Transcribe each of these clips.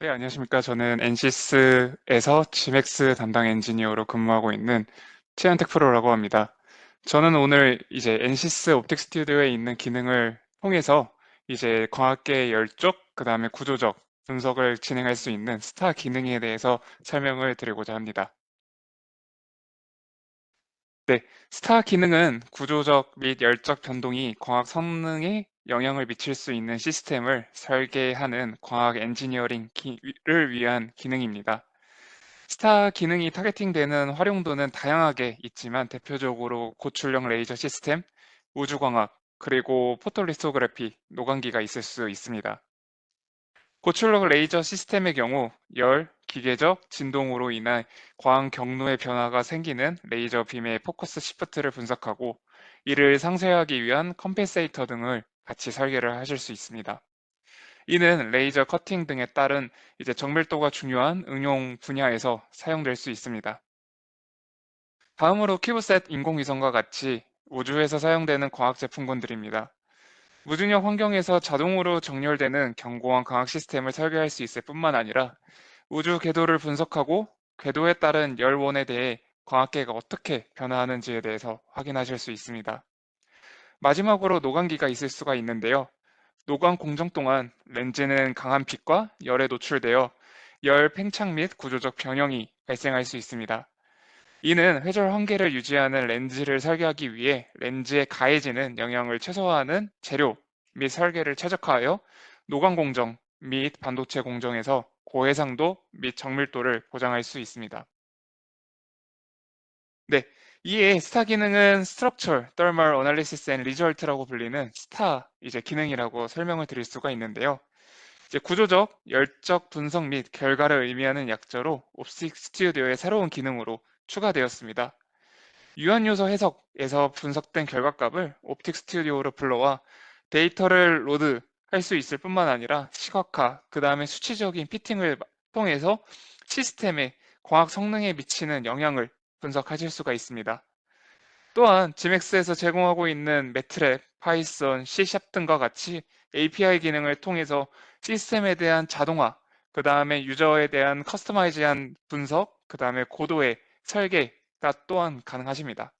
네, 안녕하십니까. 저는 엔시스에서 지맥스 담당 엔지니어로 근무하고 있는 최현택 프로라고 합니다. 저는 오늘 이제 엔시스 옵틱 스튜디오에 있는 기능을 통해서 이제 광학계 열쪽, 그 다음에 구조적 분석을 진행할 수 있는 스타 기능에 대해서 설명을 드리고자 합니다. 네, 스타 기능은 구조적 및 열적 변동이 광학 성능에 영향을 미칠 수 있는 시스템을 설계하는 광학 엔지니어링을 위한 기능입니다. 스타 기능이 타겟팅되는 활용도는 다양하게 있지만 대표적으로 고출력 레이저 시스템, 우주광학, 그리고 포토리소그래피, 노광기가 있을 수 있습니다. 고출력 레이저 시스템의 경우 열, 기계적 진동으로 인한 광 경로의 변화가 생기는 레이저 빔의 포커스 시프트를 분석하고 이를 상쇄하기 위한 컴펜세이터 등을 같이 설계를 하실 수 있습니다. 이는 레이저 커팅 등에 따른 이제 정밀도가 중요한 응용 분야에서 사용될 수 있습니다. 다음으로 큐브셋 인공위성과 같이 우주에서 사용되는 과학 제품군들입니다. 무중력 환경에서 자동으로 정렬되는 견고한 광학 시스템을 설계할 수 있을 뿐만 아니라 우주 궤도를 분석하고 궤도에 따른 열원에 대해 광학계가 어떻게 변화하는지에 대해서 확인하실 수 있습니다. 마지막으로 노광기가 있을 수가 있는데요. 노광 공정 동안 렌즈는 강한 빛과 열에 노출되어 열 팽창 및 구조적 변형이 발생할 수 있습니다. 이는 회절 한계를 유지하는 렌즈를 설계하기 위해 렌즈에 가해지는 영향을 최소화하는 재료 및 설계를 최적화하여 노광 공정 및 반도체 공정에서 고해상도 및 정밀도를 보장할 수 있습니다. 네, 이에 스타 기능은 Structure, Thermal Analysis and Result라고 불리는 스타 이제 기능이라고 설명을 드릴 수가 있는데요. 이제 구조적, 열적 분석 및 결과를 의미하는 약자로 옵틱 스튜디오의 새로운 기능으로 추가되었습니다. 유한 요소 해석에서 분석된 결과값을 옵틱 스튜디오로 불러와 데이터를 로드 할 수 있을 뿐만 아니라 시각화, 그 다음에 수치적인 피팅을 통해서 시스템의 과학 성능에 미치는 영향을 분석하실 수가 있습니다. 또한 지맥스에서 제공하고 있는 매트랩, 파이썬, C# 등과 같이 API 기능을 통해서 시스템에 대한 자동화, 그 다음에 유저에 대한 커스터마이즈한 분석, 그 다음에 고도의 설계가 또한 가능하십니다.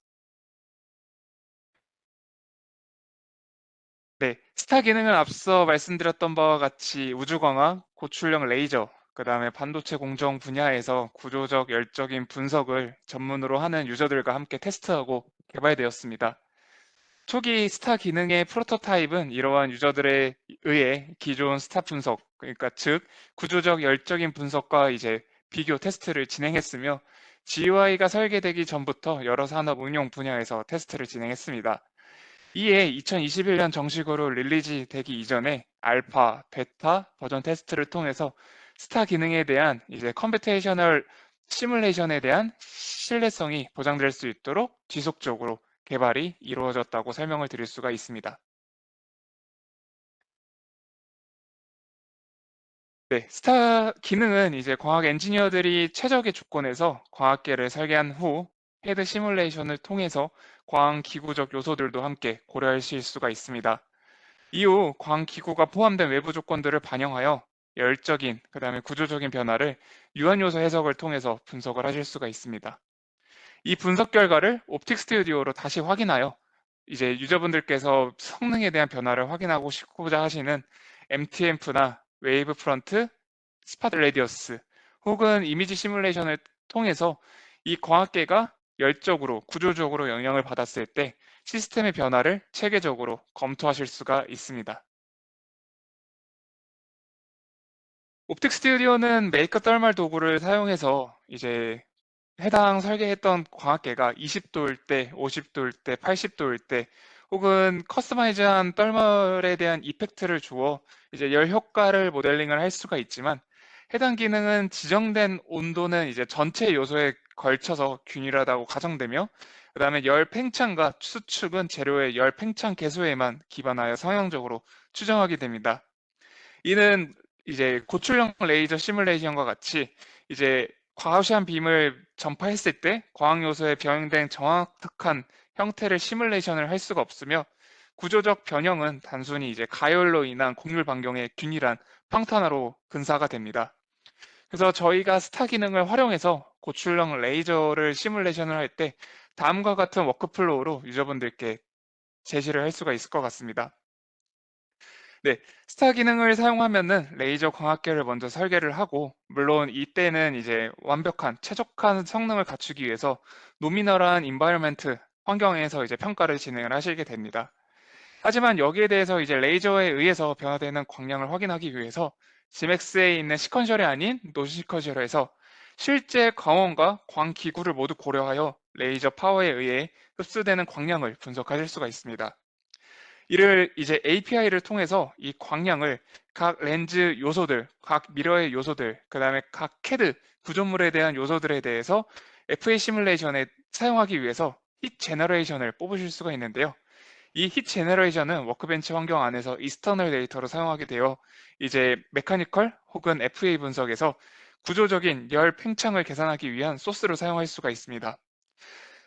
네, 스타 기능은 앞서 말씀드렸던 바와 같이 우주광학, 고출력 레이저, 그 다음에 반도체 공정 분야에서 구조적 열적인 분석을 전문으로 하는 유저들과 함께 테스트하고 개발되었습니다. 초기 스타 기능의 프로토타입은 이러한 유저들에 의해 기존 스타 분석, 그러니까 즉 구조적 열적인 분석과 이제 비교 테스트를 진행했으며 GUI가 설계되기 전부터 여러 산업 응용 분야에서 테스트를 진행했습니다. 이에 2021년 정식으로 릴리즈 되기 이전에 알파, 베타 버전 테스트를 통해서 스타 기능에 대한 이제 컴퓨테이셔널 시뮬레이션에 대한 신뢰성이 보장될 수 있도록 지속적으로 개발이 이루어졌다고 설명을 드릴 수가 있습니다. 네, 스타 기능은 이제 과학 엔지니어들이 최적의 조건에서 과학계를 설계한 후 헤드 시뮬레이션을 통해서 광 기구적 요소들도 함께 고려하실 수가 있습니다. 이후 광기구가 포함된 외부 조건들을 반영하여 열적인, 그 다음에 구조적인 변화를 유한요소 해석을 통해서 분석을 하실 수가 있습니다. 이 분석 결과를 옵틱 스튜디오로 다시 확인하여 이제 유저분들께서 성능에 대한 변화를 확인하고 싶고자 하시는 MTM프나 웨이브 프런트, 스팟 레디어스 혹은 이미지 시뮬레이션을 통해서 이 광학계가 열적으로, 구조적으로 영향을 받았을 때 시스템의 변화를 체계적으로 검토하실 수가 있습니다. 옵틱 스튜디오는 메이커 떨말 도구를 사용해서 이제 해당 설계했던 광학계가 20도일 때, 50도일 때, 80도일 때, 혹은 커스터마이즈한 떨멀에 대한 이펙트를 주어 이제 열 효과를 모델링을 할 수가 있지만 해당 기능은 지정된 온도는 이제 전체 요소에 걸쳐서 균일하다고 가정되며 그다음에 열 팽창과 수축은 재료의 열 팽창 계수에만 기반하여 성향적으로 추정하게 됩니다. 이는 이제 고출력 레이저 시뮬레이션과 같이 이제 과시한 빔을 전파했을 때 과학 요소에 변형된 정확한 형태를 시뮬레이션을 할 수가 없으며 구조적 변형은 단순히 이제 가열로 인한 곡률 반경의 균일한 평탄화로 근사가 됩니다. 그래서 저희가 스타 기능을 활용해서 고출력 레이저를 시뮬레이션을 할 때 다음과 같은 워크플로우로 유저분들께 제시를 할 수가 있을 것 같습니다. 네, 스타 기능을 사용하면은 레이저 광학계를 먼저 설계를 하고, 물론 이때는 이제 완벽한 최적화한 성능을 갖추기 위해서 노미널한 인바이러멘트 환경에서 이제 평가를 진행을 하시게 됩니다. 하지만 여기에 대해서 이제 레이저에 의해서 변화되는 광량을 확인하기 위해서 지맥스에 있는 시퀀셜이 아닌 노시퀀셜에서 실제 광원과 광기구를 모두 고려하여 레이저 파워에 의해 흡수되는 광량을 분석하실 수가 있습니다. 이를 이제 API를 통해서 이 광량을 각 렌즈 요소들, 각 미러의 요소들, 그 다음에 각 캐드 구조물에 대한 요소들에 대해서 FA 시뮬레이션에 사용하기 위해서 힛 제너레이션을 뽑으실 수가 있는데요. 이 힛 제너레이션은 워크벤치 환경 안에서 이스터널 데이터로 사용하게 되어 이제 메카니컬 혹은 FA 분석에서 구조적인 열 팽창을 계산하기 위한 소스로 사용할 수가 있습니다.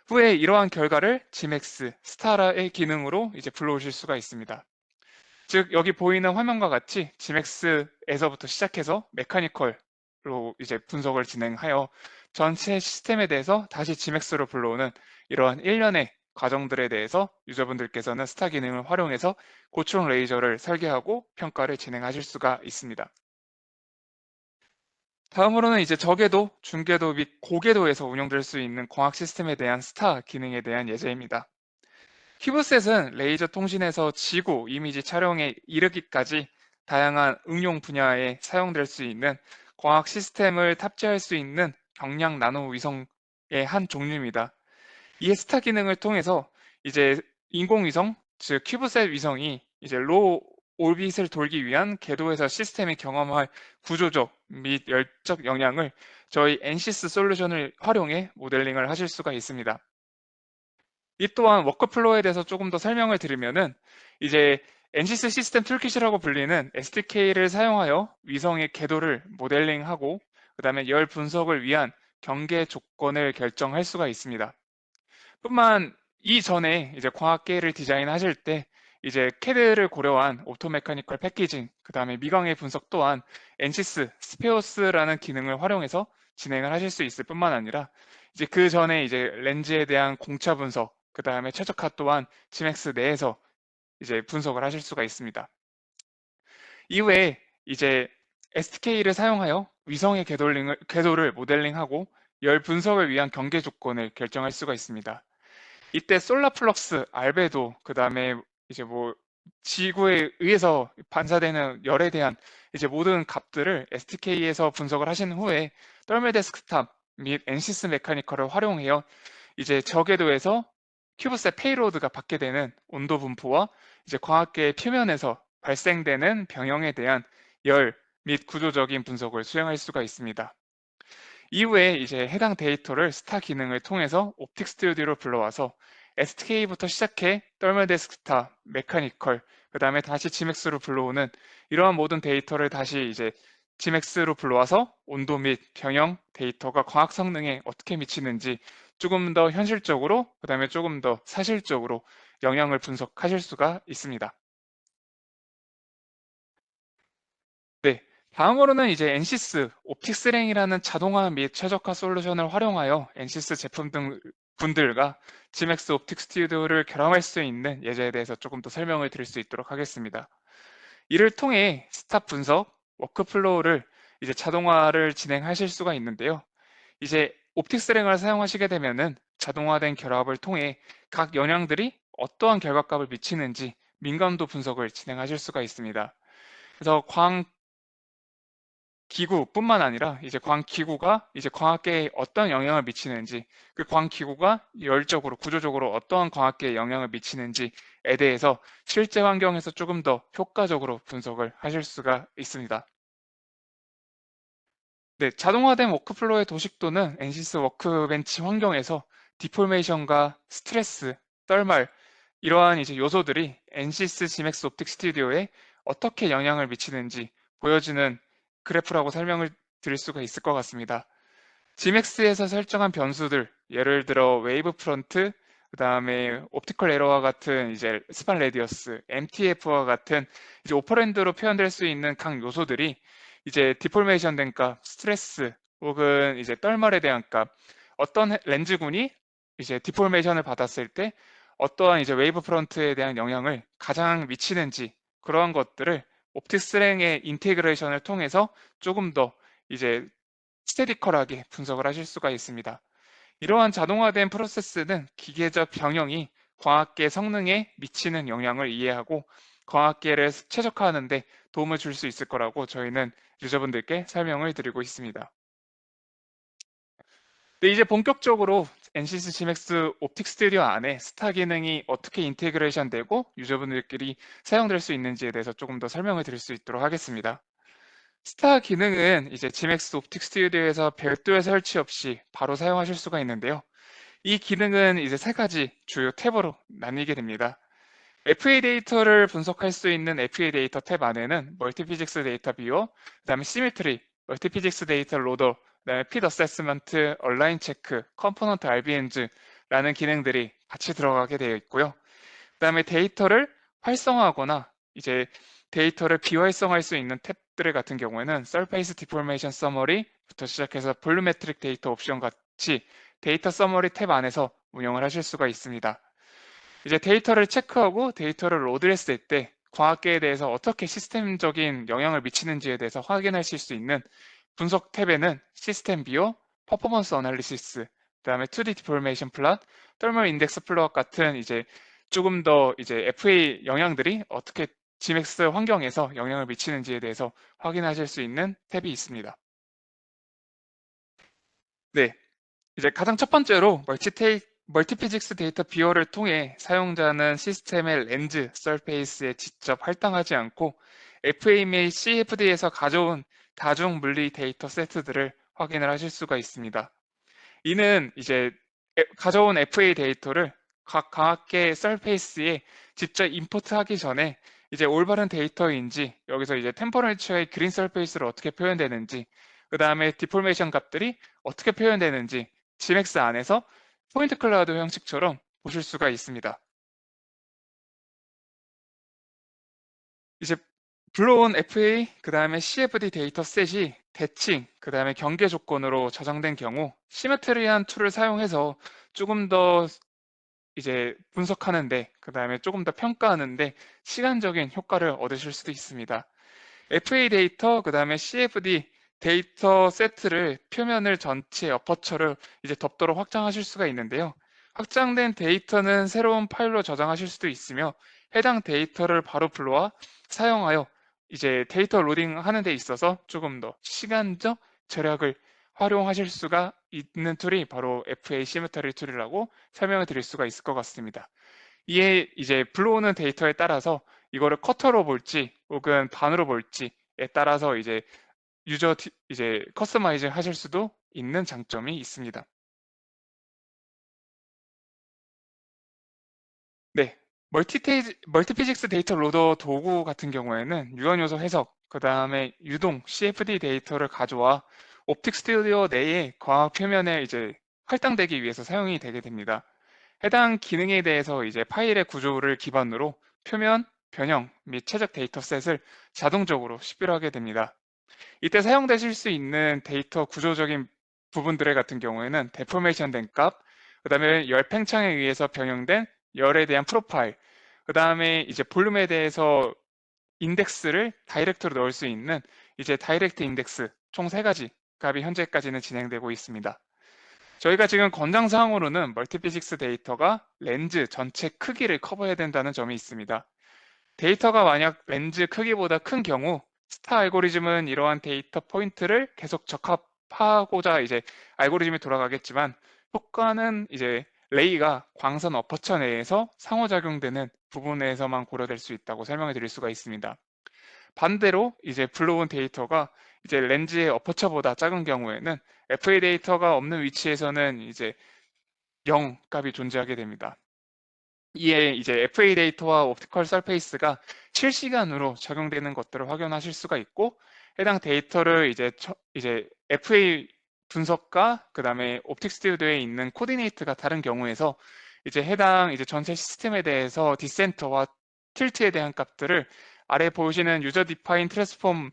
후에 이러한 결과를 Gmax, 스타라의 기능으로 이제 불러오실 수가 있습니다. 즉 여기 보이는 화면과 같이 Gmax에서부터 시작해서 메카니컬로 이제 분석을 진행하여 전체 시스템에 대해서 다시 Gmax로 불러오는 이러한 일련의 과정들에 대해서 유저분들께서는 스타 기능을 활용해서 고추용 레이저를 설계하고 평가를 진행하실 수가 있습니다. 다음으로는 이제 저궤도, 중궤도 및 고궤도에서 운영될 수 있는 광학 시스템에 대한 스타 기능에 대한 예제입니다. 큐브셋은 레이저 통신에서 지구 이미지 촬영에 이르기까지 다양한 응용 분야에 사용될 수 있는 광학 시스템을 탑재할 수 있는 경량 나노 위성의 한 종류입니다. 이 스타 기능을 통해서 이제 인공위성, 즉 큐브셋 위성이 이제 로 오빗을 돌기 위한 궤도에서 시스템이 경험할 구조적 및 열적 영향을 저희 NCS 솔루션을 활용해 모델링을 하실 수가 있습니다. 이 또한 워크플로우에 대해서 조금 더 설명을 드리면은 이제 NCS 시스템 툴킷이라고 불리는 SDK를 사용하여 위성의 궤도를 모델링하고 그다음에 열 분석을 위한 경계 조건을 결정할 수가 있습니다. 뿐만 이전에 이제 광학계를 디자인하실 때 이제 캐드를 고려한 오토메카니컬 패키징, 그 다음에 미광의 분석 또한 엔시스, 스페오스라는 기능을 활용해서 진행을 하실 수 있을 뿐만 아니라 이제 그 전에 이제 렌즈에 대한 공차 분석, 그 다음에 최적화 또한 지맥스 내에서 이제 분석을 하실 수가 있습니다. 이후에 이제 SDK를 사용하여 위성의 궤도를 모델링하고 열 분석을 위한 경계 조건을 결정할 수가 있습니다. 이때 솔라 플럭스, 알베도, 그 다음에 이제 뭐 지구에 의해서 반사되는 열에 대한 이제 모든 값들을 SDK에서 분석을 하신 후에 떨멜 데스크탑 및 엔시스 메카니컬을 활용해요. 이제 저궤도에서 큐브셋 페이로드가 받게 되는 온도 분포와 이제 광학계의 표면에서 발생되는 병형에 대한 열 및 구조적인 분석을 수행할 수가 있습니다. 이후에 이제 해당 데이터를 스타 기능을 통해서 옵틱 스튜디오로 불러와서 STK부터 시작해 떨멀 데스크탑, 메카니컬, 그 다음에 다시 지맥스로 불러오는 이러한 모든 데이터를 다시 이제 지맥스로 불러와서 온도 및 병형 데이터가 광학 성능에 어떻게 미치는지 조금 더 현실적으로, 그 다음에 조금 더 사실적으로 영향을 분석하실 수가 있습니다. 네, 다음으로는 이제 엔시스, 옵틱스랭이라는 자동화 및 최적화 솔루션을 활용하여 엔시스 제품 등 분들과 지맥스 옵틱 스튜디오를 결합할 수 있는 예제에 대해서 조금 더 설명을 드릴 수 있도록 하겠습니다. 이를 통해 스탑 분석, 워크플로우를 이제 자동화를 진행하실 수가 있는데요. 이제 옵틱스랭을 사용하시게 되면은 자동화된 결합을 통해 각 영향들이 어떠한 결과값을 미치는지 민감도 분석을 진행하실 수가 있습니다. 그래서 광 기구뿐만 아니라 이제 광기구가 이제 광학계에 어떤 영향을 미치는지, 그 광기구가 열적으로 구조적으로 어떠한 광학계에 영향을 미치는지에 대해서 실제 환경에서 조금 더 효과적으로 분석을 하실 수가 있습니다. 네, 자동화된 워크플로우의 도식도는 엔시스 워크벤치 환경에서 디포메이션과 스트레스, 떨말 이러한 이제 요소들이 엔시스 지맥스 옵틱 스튜디오에 어떻게 영향을 미치는지 보여주는 그래프라고 설명을 드릴 수가 있을 것 같습니다. 지맥스에서 설정한 변수들, 예를 들어 웨이브 프런트, 그 다음에 옵티컬 에러와 같은 이제 스판 레디어스, MTF와 같은 이제 오퍼랜드로 표현될 수 있는 각 요소들이 이제 디포메이션 된 값, 스트레스 혹은 이제 떨말에 대한 값, 어떤 렌즈군이 이제 디포메이션을 받았을 때 어떠한 이제 웨이브 프런트에 대한 영향을 가장 미치는지 그러한 것들을 옵틱스랭의 인테그레이션을 통해서 조금 더 이제 스테디컬하게 분석을 하실 수가 있습니다. 이러한 자동화된 프로세스는 기계적 병영이 광학계 성능에 미치는 영향을 이해하고 광학계를 최적화하는 데 도움을 줄 수 있을 거라고 저희는 유저분들께 설명을 드리고 있습니다. 네, 이제 본격적으로 NCS GMX 옵틱 스튜디오 안에 스타 기능이 어떻게 인테그레이션 되고 유저분들끼리 사용될 수 있는지에 대해서 조금 더 설명을 드릴 수 있도록 하겠습니다. 스타 기능은 이제 GMX 옵틱 스튜디오에서 별도의 설치 없이 바로 사용하실 수가 있는데요. 이 기능은 이제 세 가지 주요 탭으로 나뉘게 됩니다. FA 데이터를 분석할 수 있는 FA 데이터 탭 안에는 멀티피직스 데이터 뷰어, 그다음에 시메트리, 멀티피직스 데이터 로더, 그다음에 핏 어세스먼트, 얼라인 체크, 컴포넌트 RBN즈라는 기능들이 같이 들어가게 되어 있고요. 그다음에 데이터를 활성화하거나 이제 데이터를 비활성화할 수 있는 탭들 같은 경우에는 Surface Deformation Summary부터 시작해서 볼루메트릭 데이터 옵션 같이 데이터 서머리 탭 안에서 운영을 하실 수가 있습니다. 이제 데이터를 체크하고 데이터를 로드했을 때 과학계에 대해서 어떻게 시스템적인 영향을 미치는지에 대해서 확인하실 수 있는 분석 탭에는 시스템 비교, 퍼포먼스 어널리시스, 그다음에 2D 디포메이션 플롯, 떨멀 인덱스 플롯 같은 이제 조금 더 이제 FA 영향들이 어떻게 GMX 환경에서 영향을 미치는지에 대해서 확인하실 수 있는 탭이 있습니다. 네, 이제 가장 첫 번째로 멀티피직스 데이터 뷰어를 통해 사용자는 시스템의 렌즈, 서페이스에 직접 할당하지 않고 FA 및 CFD에서 가져온 다중 물리 데이터 세트들을 확인을 하실 수가 있습니다. 이는 이제 가져온 FA 데이터를 각 광학계 서페이스에 직접 임포트하기 전에 이제 올바른 데이터인지 여기서 이제 템퍼레이처의 그린 서페이스를 어떻게 표현되는지 그 다음에 디포메이션 값들이 어떻게 표현되는지 GMX 안에서 포인트 클라우드 형식처럼 보실 수가 있습니다. 이제 불러온 FA 그 다음에 CFD 데이터 셋이 대칭 그 다음에 경계 조건으로 저장된 경우 시메트리한 툴을 사용해서 조금 더 이제 분석하는데 그 다음에 조금 더 평가하는데 시간적인 효과를 얻으실 수도 있습니다. FA 데이터 그 다음에 CFD 데이터 세트를 표면을 전체 어퍼처를 이제 덮도록 확장하실 수가 있는데요. 확장된 데이터는 새로운 파일로 저장하실 수도 있으며 해당 데이터를 바로 불러와 사용하여 이제 데이터 로딩 하는 데 있어서 조금 더 시간적 절약을 활용하실 수가 있는 툴이 바로 FA 시메트리 툴이라고 설명을 드릴 수가 있을 것 같습니다. 이에 이제 불러오는 데이터에 따라서 이거를 커터로 볼지 혹은 반으로 볼지에 따라서 이제 이제 커스터마이즈 하실 수도 있는 장점이 있습니다. 네. 멀티피직스 데이터 로더 도구 같은 경우에는 유언 요소 해석, 그 다음에 유동 CFD 데이터를 가져와 옵틱 스튜디오 내의 광학 표면에 이제 할당되기 위해서 사용이 되게 됩니다. 해당 기능에 대해서 이제 파일의 구조를 기반으로 표면, 변형 및 최적 데이터셋을 자동적으로 식별하게 됩니다. 이때 사용되실 수 있는 데이터 구조적인 부분들 같은 경우에는 데포메이션 된 값, 그 다음에 열 팽창에 의해서 변형된 열에 대한 프로파일, 그 다음에 이제 볼륨에 대해서 인덱스를 다이렉트로 넣을 수 있는 이제 다이렉트 인덱스 총 세 가지 값이 현재까지는 진행되고 있습니다. 저희가 지금 권장사항으로는 멀티피직스 데이터가 렌즈 전체 크기를 커버해야 된다는 점이 있습니다. 데이터가 만약 렌즈 크기보다 큰 경우 스타 알고리즘은 이러한 데이터 포인트를 계속 적합하고자 이제 알고리즘이 돌아가겠지만 효과는 이제 레이가 광선 어퍼처 내에서 상호작용되는 부분에서만 고려될 수 있다고 설명해 드릴 수가 있습니다. 반대로 이제 불러온 데이터가 이제 렌즈의 어퍼처보다 작은 경우에는 FA 데이터가 없는 위치에서는 이제 0 값이 존재하게 됩니다. 이에 이제 FA 데이터와 옵티컬 서페이스가 실시간으로 적용되는 것들을 확인하실 수가 있고 해당 데이터를 이제 FA 분석과 그다음에 옵틱 스튜디오에 있는 코디네이트가 다른 경우에서 이제 해당 이제 전체 시스템에 대해서 디센터와 틸트에 대한 값들을 아래 보시는 유저 디파인 트랜스폼을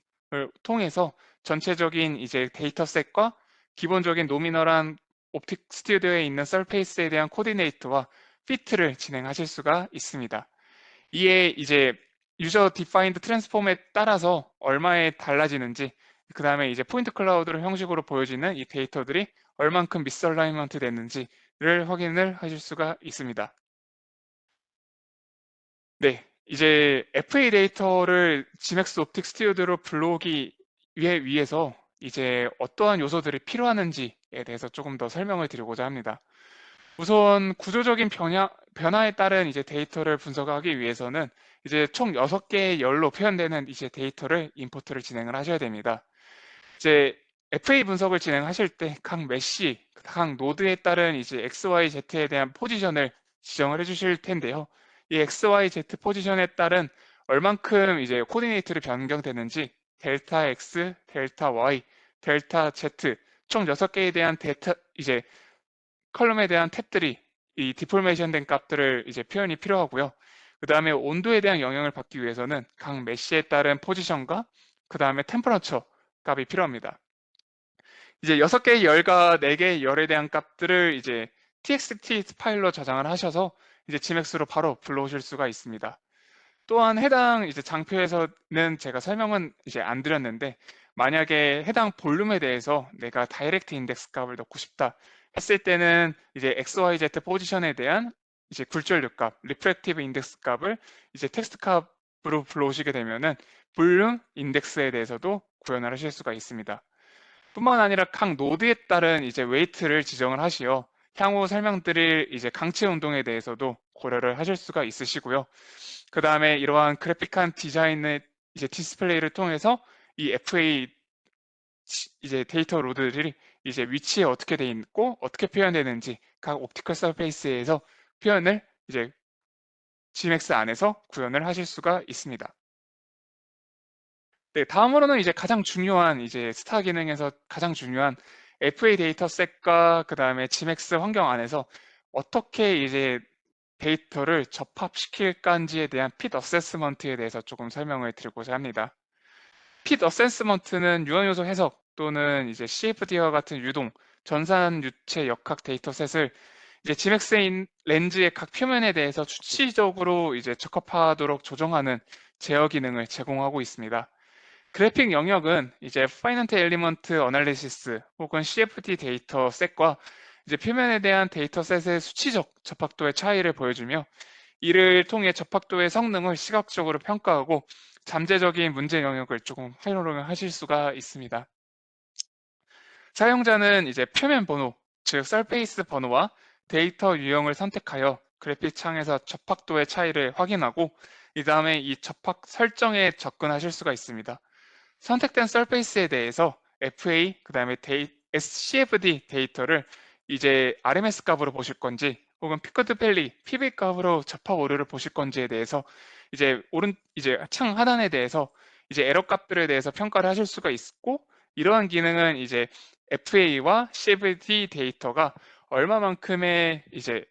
통해서 전체적인 이제 데이터셋과 기본적인 노미널한 옵틱 스튜디오에 있는 서페이스에 대한 코디네이트와 피트를 진행하실 수가 있습니다. 이에 이제 유저 디파인드 트랜스폼에 따라서 얼마에 달라지는지, 그 다음에 이제 포인트 클라우드를 형식으로 보여지는 이 데이터들이 얼만큼 미스얼라이먼트 됐는지를 확인을 하실 수가 있습니다. 네, 이제 FA 데이터를 지맥스 옵틱 스튜디오로 불러오기 위해서 이제 어떠한 요소들이 필요하는지에 대해서 조금 더 설명을 드리고자 합니다. 우선 구조적인 변화에 따른 이제 데이터를 분석하기 위해서는 이제 총 6개의 열로 표현되는 이제 데이터를 임포트를 진행을 하셔야 됩니다. 이제 FA 분석을 진행하실 때 각 메시, 각 노드에 따른 이제 XYZ에 대한 포지션을 지정을 해주실 텐데요. 이 XYZ 포지션에 따른 얼만큼 이제 코디네이트를 변경되는지 델타 X, 델타 Y, 델타 Z 총 6개에 대한 데이터 이제 컬럼에 대한 탭들이 이 디포메이션 된 값들을 이제 표현이 필요하고요. 그 다음에 온도에 대한 영향을 받기 위해서는 각 메시에 따른 포지션과 그 다음에 템퍼러처 값이 필요합니다. 이제 6개의 열과 4개의 열에 대한 값들을 이제 txt 파일로 저장을 하셔서 이제 지맥스로 바로 불러오실 수가 있습니다. 또한 해당 이제 장표에서는 제가 설명은 이제 안 드렸는데, 만약에 해당 볼륨에 대해서 내가 다이렉트 인덱스 값을 넣고 싶다 했을 때는 이제 XYZ 포지션에 대한 이제 굴절류 값, 리프렉티브 인덱스 값을 이제 텍스트 값으로 불러오시게 되면은 볼륨 인덱스에 대해서도 구현을 하실 수가 있습니다. 뿐만 아니라 각 노드에 따른 이제 웨이트를 지정을 하시어 향후 설명드릴 이제 강체 운동에 대해서도 고려를 하실 수가 있으시고요. 그 다음에 이러한 그래픽한 디자인의 이제 디스플레이를 통해서 이 FA 이제 데이터 로드들이 이제 위치에 어떻게 돼 있고 어떻게 표현되는지 각 옵티컬 서페이스에서 표현을 이제 GMX 안에서 구현을 하실 수가 있습니다. 네, 다음으로는 이제 가장 중요한 이제 스타 기능에서 가장 중요한 FA 데이터셋과 그 다음에 GMX 환경 안에서 어떻게 이제 데이터를 접합시킬까지에 대한 핏 어세스먼트에 대해서 조금 설명을 드리고자 합니다. 핏 어세스먼트는 유언요소 해석 또는 이제 CFD와 같은 유동, 전산 유체 역학 데이터셋을 이제 지맥스인 렌즈의 각 표면에 대해서 수치적으로 이제 적합하도록 조정하는 제어 기능을 제공하고 있습니다. 그래픽 영역은 이제 파이넌트 엘리먼트 어널리시스 혹은 CFD 데이터 셋과 이제 표면에 대한 데이터 셋의 수치적 접합도의 차이를 보여주며, 이를 통해 접합도의 성능을 시각적으로 평가하고 잠재적인 문제 영역을 조금 활용을 하실 수가 있습니다. 사용자는 이제 표면 번호, 즉 서페이스 번호와 데이터 유형을 선택하여 그래픽 창에서 접합도의 차이를 확인하고 이 다음에 이 접합 설정에 접근하실 수가 있습니다. 선택된 서페이스에 대해서 FA, 그 다음에 CFD 데이터를 이제 RMS 값으로 보실 건지 혹은 피커드 밸리, PB 값으로 접합 오류를 보실 건지에 대해서 이제 창 하단에 대해서 이제 에러 값들에 대해서 평가를 하실 수가 있고, 이러한 기능은 이제 FA와 CFD 데이터가 얼마만큼의 이제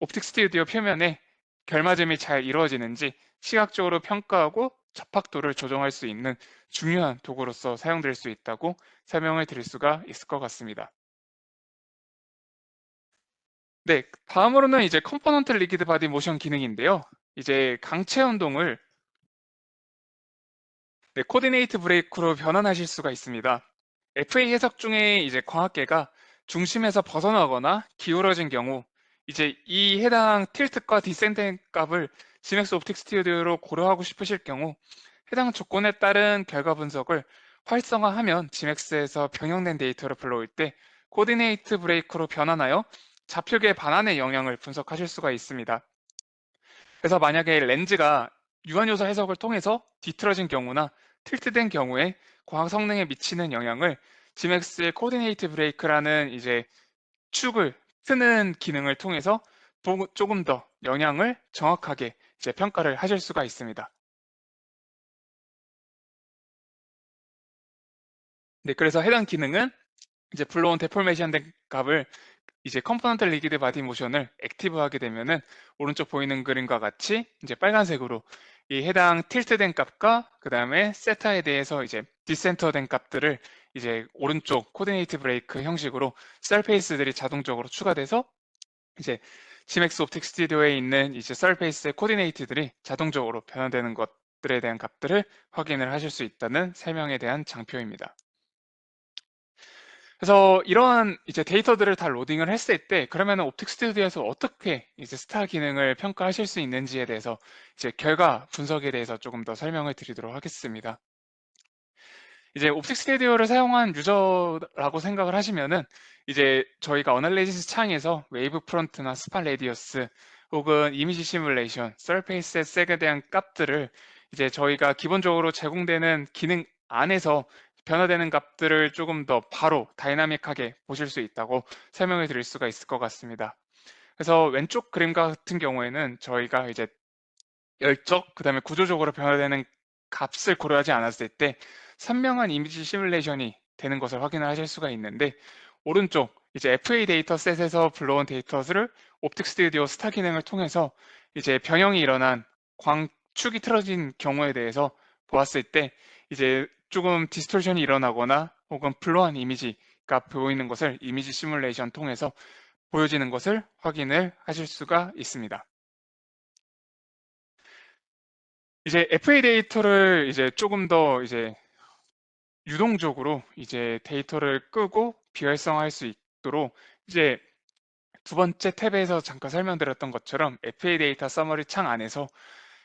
옵틱 스튜디오 표면에 결맞음이 잘 이루어지는지 시각적으로 평가하고 접합도를 조정할 수 있는 중요한 도구로서 사용될 수 있다고 설명을 드릴 수가 있을 것 같습니다. 네, 다음으로는 이제 컴포넌트 리퀴드 바디 모션 기능인데요. 이제 강체 운동을 코디네이트 브레이크로 변환하실 수가 있습니다. FA 해석 중에 이제 광학계가 중심에서 벗어나거나 기울어진 경우 이제 이 해당 틸트과 디센트 값을 지맥스 옵틱 스튜디오로 고려하고 싶으실 경우 해당 조건에 따른 결과 분석을 활성화하면 지맥스에서 변형된 데이터를 불러올 때 코디네이트 브레이크로 변환하여 좌표계 반환의 영향을 분석하실 수가 있습니다. 그래서 만약에 렌즈가 유한요소 해석을 통해서 뒤틀어진 경우나 틸트된 경우에 광학 성능에 미치는 영향을 지맥스의 코디네이트 브레이크라는 이제 축을 트는 기능을 통해서 조금 더 영향을 정확하게 이제 평가를 하실 수가 있습니다. 네, 그래서 해당 기능은 이제 불러온 데포메이션 된 값을 이제 컴포넌트 리퀴드 바디 모션을 액티브하게 되면은 오른쪽 보이는 그림과 같이 이제 빨간색으로 이 해당 틸트된 값과 그 다음에 세타에 대해서 이제 디센터된 값들을 이제 오른쪽 코디네이트 브레이크 형식으로 서페이스들이 자동적으로 추가돼서 이제 시맥스 옵틱 스튜디오에 있는 이제 서페이스의 코디네이트들이 자동적으로 변화되는 것들에 대한 값들을 확인을 하실 수 있다는 설명에 대한 장표입니다. 그래서 이러한 이제 데이터들을 다 로딩을 했을 때 그러면 옵틱 스튜디오에서 어떻게 이제 스타 기능을 평가하실 수 있는지에 대해서 이제 결과 분석에 대해서 조금 더 설명을 드리도록 하겠습니다. 이제 옵틱 스튜디오를 사용한 유저라고 생각을 하시면은 이제 저희가 어널리시스 창에서 웨이브 프론트나 스파 레디어스 혹은 이미지 시뮬레이션, 서페이스의 색에 대한 값들을 이제 저희가 기본적으로 제공되는 기능 안에서 변화되는 값들을 조금 더 바로 다이나믹하게 보실 수 있다고 설명을 드릴 수가 있을 것 같습니다. 그래서 왼쪽 그림 같은 경우에는 저희가 이제 열적, 그 다음에 구조적으로 변화되는 값을 고려하지 않았을 때 선명한 이미지 시뮬레이션이 되는 것을 확인을 하실 수가 있는데 오른쪽 이제 FA 데이터셋에서 불러온 데이터를 옵틱 스튜디오 스타 기능을 통해서 이제 변형이 일어난 광축이 틀어진 경우에 대해서 보았을 때 이제 조금 디스토션이 일어나거나 혹은 블러한 이미지가 보이는 것을 이미지 시뮬레이션 통해서 보여지는 것을 확인을 하실 수가 있습니다. 이제 FA 데이터를 이제 조금 더 이제 유동적으로 이제 데이터를 끄고 비활성화할 수 있도록 이제 두 번째 탭에서 잠깐 설명드렸던 것처럼 FA 데이터 서머리 창 안에서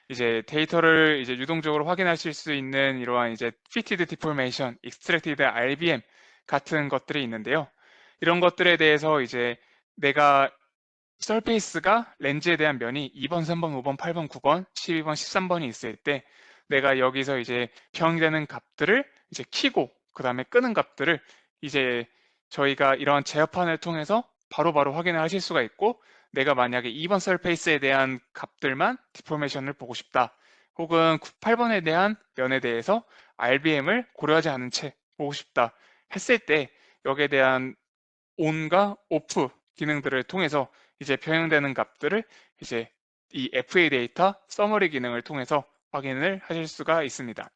이제 데이터를 이제 유동적으로 확인하실 수 있는 이러한 이제 Fitted Deformation, Extracted RBM 같은 것들이 있는데요. 이런 것들에 대해서 이제 내가 서페이스가 렌즈에 대한 면이 2번, 3번, 5번, 8번, 9번, 12번, 13번이 있을 때 내가 여기서 이제 변형되는 값들을 이제 키고 그 다음에 끄는 값들을 이제 저희가 이러한 제어판을 통해서 바로바로 확인을 하실 수가 있고 내가 만약에 2번 서페이스에 대한 값들만 디포메이션을 보고 싶다. 혹은 8번에 대한 면에 대해서 RBM을 고려하지 않은 채 보고 싶다 했을 때 여기에 대한 on과 off 기능들을 통해서 이제 변형되는 값들을 이제 이 FA 데이터 서머리 기능을 통해서 확인을 하실 수가 있습니다.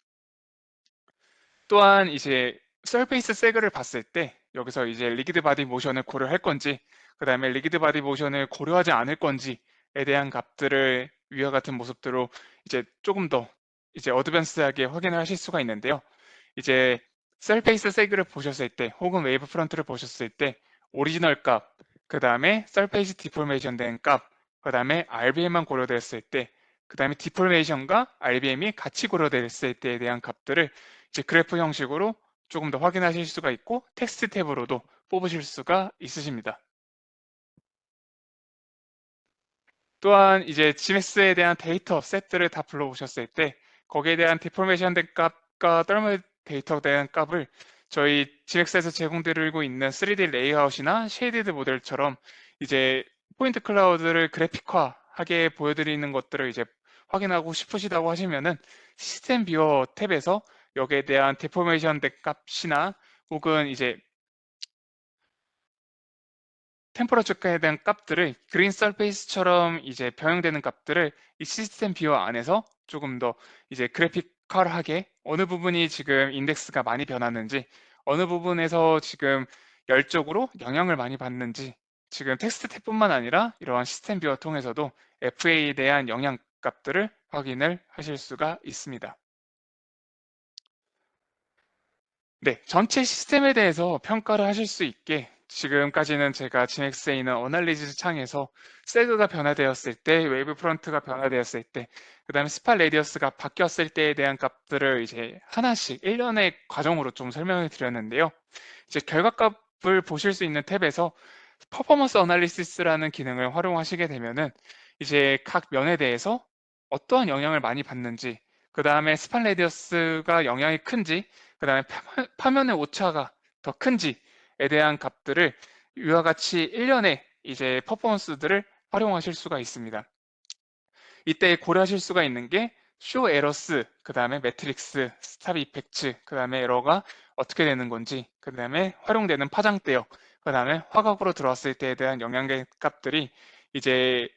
또한 이제 서페이스 세그를 봤을 때 여기서 이제 리기드 바디 모션을 고려할 건지 그 다음에 리기드 바디 모션을 고려하지 않을 건지에 대한 값들을 위와 같은 모습대로 이제 조금 더 이제 어드밴스하게 확인을 하실 수가 있는데요. 이제 서페이스 세그를 보셨을 때 혹은 웨이브 프런트를 보셨을 때 오리지널 값, 그 다음에 서페이스 디포메이션 된 값, 그 다음에 RBM만 고려됐을 때, 그 다음에 디포메이션과 RBM이 같이 고려됐을 때에 대한 값들을 이제 그래프 형식으로 조금 더 확인하실 수가 있고 텍스트 탭으로도 뽑으실 수가 있으십니다. 또한 이제 GMS에 대한 데이터 셋들을 다 불러보셨을 때 거기에 대한 디포메이션 된 값과 떨멀 데이터에 대한 값을 저희 GMS에서 제공드리고 있는 3D 레이아웃이나 쉐이디드 모델처럼 이제 포인트 클라우드를 그래픽화하게 보여드리는 것들을 이제 확인하고 싶으시다고 하시면은 시스템 뷰어 탭에서 여기에 대한 디포메이션 된 값이나 혹은 이제 템퍼러처에 대한 값들을 그린 서페이스처럼 이제 변형되는 값들을 이 시스템 뷰어 안에서 조금 더 이제 그래픽컬하게 어느 부분이 지금 인덱스가 많이 변하는지 어느 부분에서 지금 열적으로 영향을 많이 받는지 지금 텍스트 탭뿐만 아니라 이러한 시스템 뷰어 통해서도 FA에 대한 영향 값들을 확인을 하실 수가 있습니다. 네, 전체 시스템에 대해서 평가를 하실 수 있게 지금까지는 제가 GX에 있는 어널리즈 창에서 세그가 변화되었을 때, 웨이브 프론트가 변화되었을 때, 그 다음에 스파 레디어스가 바뀌었을 때에 대한 값들을 이제 하나씩 일련의 과정으로 좀 설명을 드렸는데요. 이제 결과값을 보실 수 있는 탭에서 퍼포먼스 어널리시스라는 기능을 활용하시게 되면은 이제 각 면에 대해서 어떠한 영향을 많이 받는지, 그 다음에 스판 레디어스가 영향이 큰지, 그 다음에 파면의 오차가 더 큰지에 대한 값들을 이와 같이 일련의 이제 퍼포먼스들을 활용하실 수가 있습니다. 이때 고려하실 수가 있는 게 쇼 에러스, 그 다음에 매트릭스, 스탑 이펙트, 그 다음에 에러가 어떻게 되는 건지, 그 다음에 활용되는 파장대역, 그 다음에 화각으로 들어왔을 때에 대한 영향의 값들이 이제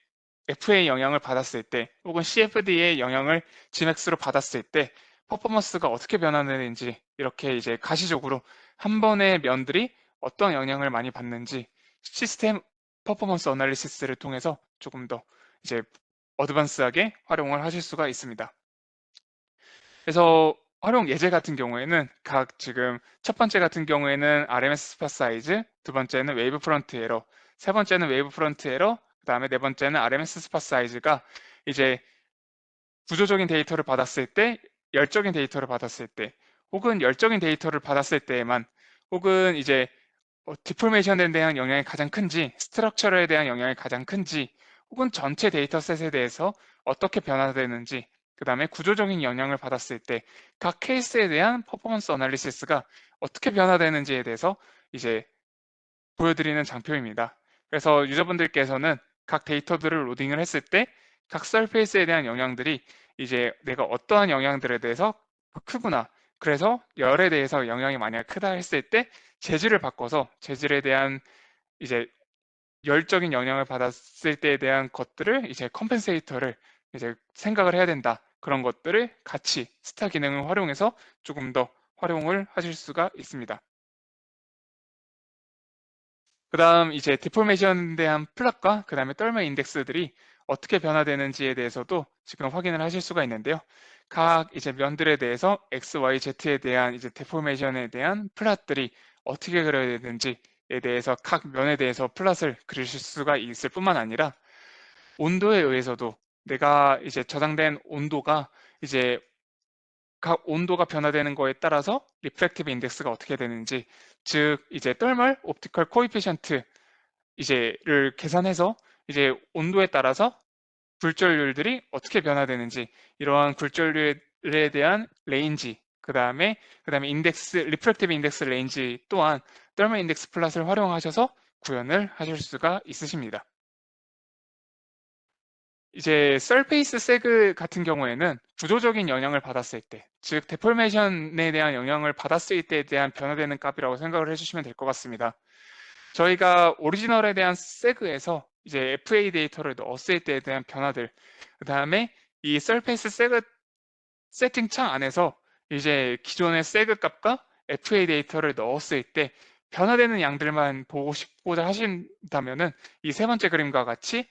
FA 영향을 받았을 때 혹은 CFD의 영향을 Gmax로 받았을 때 퍼포먼스가 어떻게 변화되는지 이렇게 이제 가시적으로 한 번의 면들이 어떤 영향을 많이 받는지 시스템 퍼포먼스 어널리시스를 통해서 조금 더 이제 어드밴스하게 활용을 하실 수가 있습니다. 그래서 활용 예제 같은 경우에는 각 지금 첫 번째 같은 경우에는 RMS 스팟 사이즈, 두 번째는 웨이브 프런트 에러, 세 번째는 웨이브 프런트 에러, 그 다음에 네 번째는 RMS 스팟 사이즈가 이제 구조적인 데이터를 받았을 때, 열적인 데이터를 받았을 때, 혹은 열적인 데이터를 받았을 때에만, 혹은 이제 디포메이션에 대한 영향이 가장 큰지, 스트럭처러에 대한 영향이 가장 큰지, 혹은 전체 데이터셋에 대해서 어떻게 변화되는지, 그 다음에 구조적인 영향을 받았을 때 각 케이스에 대한 퍼포먼스 어널리시스가 어떻게 변화되는지에 대해서 이제 보여드리는 장표입니다. 그래서 유저분들께서는 각 데이터들을 로딩을 했을 때 각 서페이스에 대한 영향들이 이제 내가 어떠한 영향들에 대해서 크구나. 그래서 열에 대해서 영향이 만약 크다 했을 때 재질을 바꿔서 재질에 대한 이제 열적인 영향을 받았을 때에 대한 것들을 이제 컴펜세이터를 이제 생각을 해야 된다. 그런 것들을 같이 스타 기능을 활용해서 조금 더 활용을 하실 수가 있습니다. 그 다음 이제 디포메이션에 대한 플랫과 그 다음에 떨머 인덱스들이 어떻게 변화되는지에 대해서도 지금 확인을 하실 수가 있는데요. 각 이제 면들에 대해서 X, Y, Z에 대한 이제 디포메이션에 대한 플랫들이 어떻게 그려야 되는지에 대해서 각 면에 대해서 플랫을 그리실 수가 있을 뿐만 아니라 온도에 의해서도 내가 이제 저장된 온도가 이제 각 온도가 변화되는 거에 따라서 리프렉티브 인덱스가 어떻게 되는지, 즉 이제 thermal optical coefficient 이제를 계산해서 이제 온도에 따라서 굴절률들이 어떻게 변화되는지, 이러한 굴절률에 대한 레인지, 그다음에 인덱스 리프렉티브 인덱스 레인지 또한 thermal 인덱스 플랫을 활용하셔서 구현을 하실 수가 있으십니다. 이제 서페이스 세그 같은 경우에는 구조적인 영향을 받았을 때, 즉 데포메이션에 대한 영향을 받았을 때에 대한 변화되는 값이라고 생각을 해주시면 될 것 같습니다. 저희가 오리지널에 대한 세그에서 이제 FA 데이터를 넣었을 때에 대한 변화들, 그 다음에 이 서페이스 세그 세팅 창 안에서 이제 기존의 세그 값과 FA 데이터를 넣었을 때 변화되는 양들만 보고 싶고자 하신다면은 이 세 번째 그림과 같이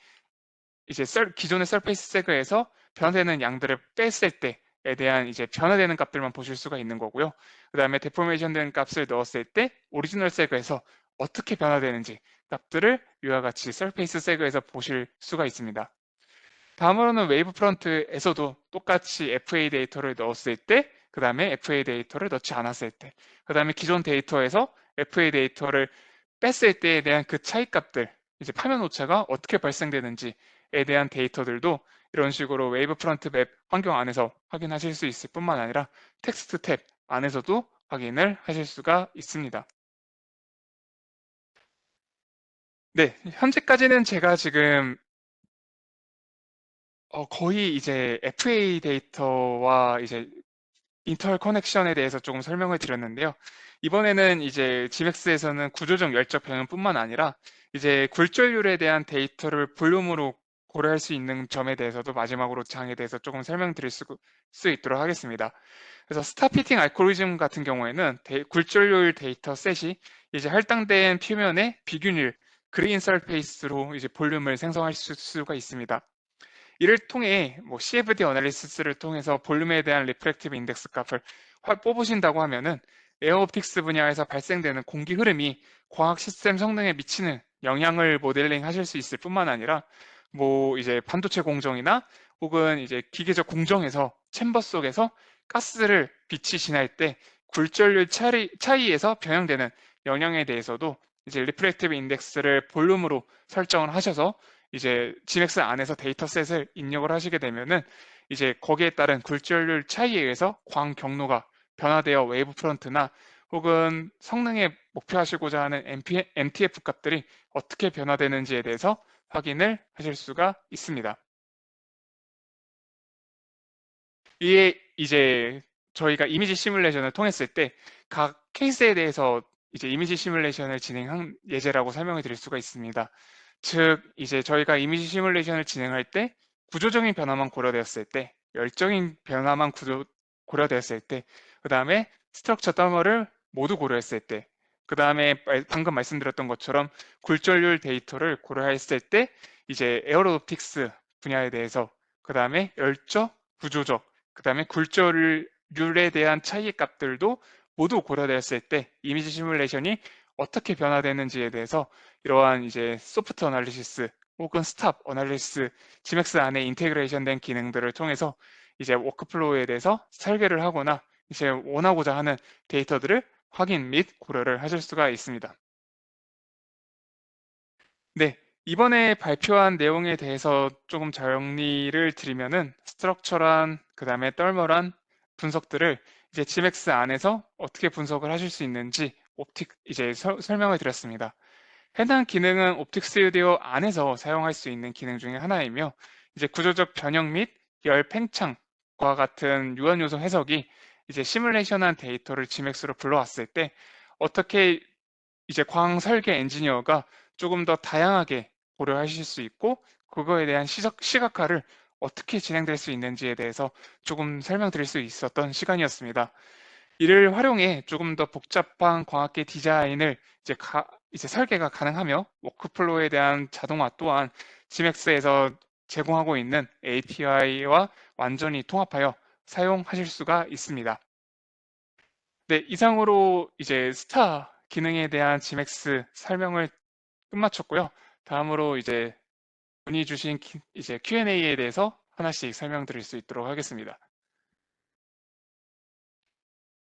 이제 기존의 서페이스 세그에서 변화되는 양들을 뺐을 때에 대한 이제 변화되는 값들만 보실 수가 있는 거고요. 그 다음에 데포메이션 된 값을 넣었을 때 오리지널 세그에서 어떻게 변화되는지 값들을 위와 같이 서페이스 세그에서 보실 수가 있습니다. 다음으로는 웨이브 프런트에서도 똑같이 FA 데이터를 넣었을 때, 그 다음에 FA 데이터를 넣지 않았을 때, 그 다음에 기존 데이터에서 FA 데이터를 뺐을 때에 대한 그 차이 값들, 이제 파면 오차가 어떻게 발생되는지에 대한 데이터들도 이런 식으로 웨이브 프런트 맵 환경 안에서 확인하실 수 있을 뿐만 아니라 텍스트 탭 안에서도 확인을 하실 수가 있습니다. 네, 현재까지는 제가 지금 거의 이제 FA 데이터와 이제 인터 커넥션에 대해서 조금 설명을 드렸는데요. 이번에는 이제 Gmax에서는 구조적 열적 변형뿐만 아니라 이제 굴절률에 대한 데이터를 볼륨으로 고려할 수 있는 점에 대해서도 마지막으로 장에 대해서 조금 설명드릴 수 있도록 하겠습니다. 그래서 스타피팅 알고리즘 같은 경우에는 굴절률 데이터 셋이 이제 할당된 표면의 비균일 그린 서페이스로 이제 볼륨을 생성할 수가 있습니다. 이를 통해 뭐 CFD 어널리시스를 통해서 볼륨에 대한 리프렉티브 인덱스 값을 뽑으신다고 하면은 에어옵틱스 분야에서 발생되는 공기 흐름이 과학 시스템 성능에 미치는 영향을 모델링 하실 수 있을 뿐만 아니라 뭐 이제 반도체 공정이나 혹은 이제 기계적 공정에서 챔버 속에서 가스를 빛이 지날 때 굴절률 차이에서 변형되는 영향에 대해서도 이제 리프렉티브 인덱스를 볼륨으로 설정을 하셔서 이제 Gmax 안에서 데이터셋을 입력을 하시게 되면은 이제 거기에 따른 굴절률 차이에 의해서 광 경로가 변화되어 웨이브 프런트나 혹은 성능에 목표하시고자 하는 MTF 값들이 어떻게 변화되는지에 대해서 확인을 하실 수가 있습니다. 이게 이제 저희가 이미지 시뮬레이션을 통했을 때 각 케이스에 대해서 이제 이미지 시뮬레이션을 진행한 예제라고 설명을 드릴 수가 있습니다. 즉, 이제 저희가 이미지 시뮬레이션을 진행할 때 구조적인 변화만 고려되었을 때, 열적인 변화만 고려되었을 때, 그 다음에 스트럭처 더머를 모두 고려했을 때, 그 다음에 방금 말씀드렸던 것처럼 굴절률 데이터를 고려했을 때, 이제 에어로옵틱스 분야에 대해서, 그 다음에 열적, 구조적, 그 다음에 굴절률에 대한 차이 값들도 모두 고려되었을 때 이미지 시뮬레이션이 어떻게 변화되는지에 대해서 이러한 이제 소프트 어널리시스 혹은 스탑 어널리시스, 지맥스 안에 인테그레이션 된 기능들을 통해서 이제 워크플로우에 대해서 설계를 하거나 이제 원하고자 하는 데이터들을 확인 및 고려를 하실 수가 있습니다. 네, 이번에 발표한 내용에 대해서 조금 정리를 드리면은 스트럭처란 그다음에 떨머란 분석들을 이제 지맥스 안에서 어떻게 분석을 하실 수 있는지 이제 설명을 드렸습니다. 해당 기능은 옵틱 스튜디오 안에서 사용할 수 있는 기능 중에 하나이며 이제 구조적 변형 및 열 팽창과 같은 유한 요소 해석이 이제 시뮬레이션한 데이터를 지맥스로 불러왔을 때 어떻게 이제 광 설계 엔지니어가 조금 더 다양하게 고려하실 수 있고 그거에 대한 시각화를 어떻게 진행될 수 있는지에 대해서 조금 설명드릴 수 있었던 시간이었습니다. 이를 활용해 조금 더 복잡한 광학계 디자인을 이제 설계가 가능하며 워크플로우에 대한 자동화 또한 지맥스에서 제공하고 있는 API와 완전히 통합하여 사용하실 수가 있습니다. 네, 이상으로 이제 스타 기능에 대한 지맥스 설명을 끝마쳤고요. 다음으로 이제 문의 주신 이제 Q&A에 대해서 하나씩 설명드릴 수 있도록 하겠습니다.